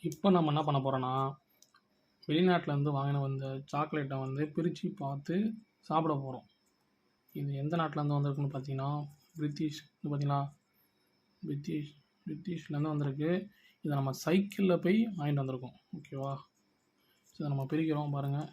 இப்போ நம்ம என்ன பண்ண போகிறோன்னா, வெளிநாட்டிலேருந்து வாங்கின வந்த சாக்லேட்டை வந்து பிரித்து பார்த்து சாப்பிட போகிறோம். இது எந்த நாட்டிலேருந்து வந்திருக்குன்னு பார்த்தீங்கன்னா, பிரிட்டிஷ். இது பார்த்தீங்களா, பிரிட்டிஷ்லேருந்து வந்திருக்கு. இதை நம்ம சைக்கிளில் போய் வாங்கிட்டு வந்திருக்கோம். ஓகேவா? இதை நம்ம பிரிக்கிறோம் பாருங்கள்.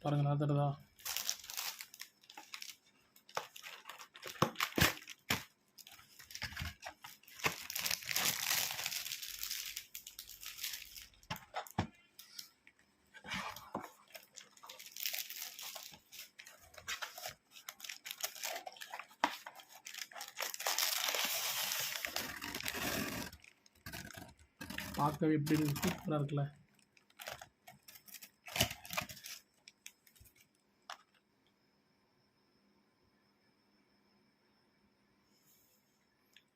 பாருங்கள், நல்லா தருதா? பார்க்கவே எப்படி சூப்பராக இருக்குல்ல.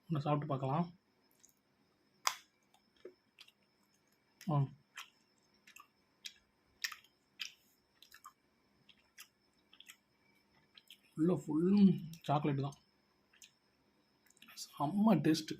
ஒன்று சாப்பிட்டு பார்க்கலாம். ஃபுல் சாக்லேட்டு தான். செம்ம டேஸ்ட்டு.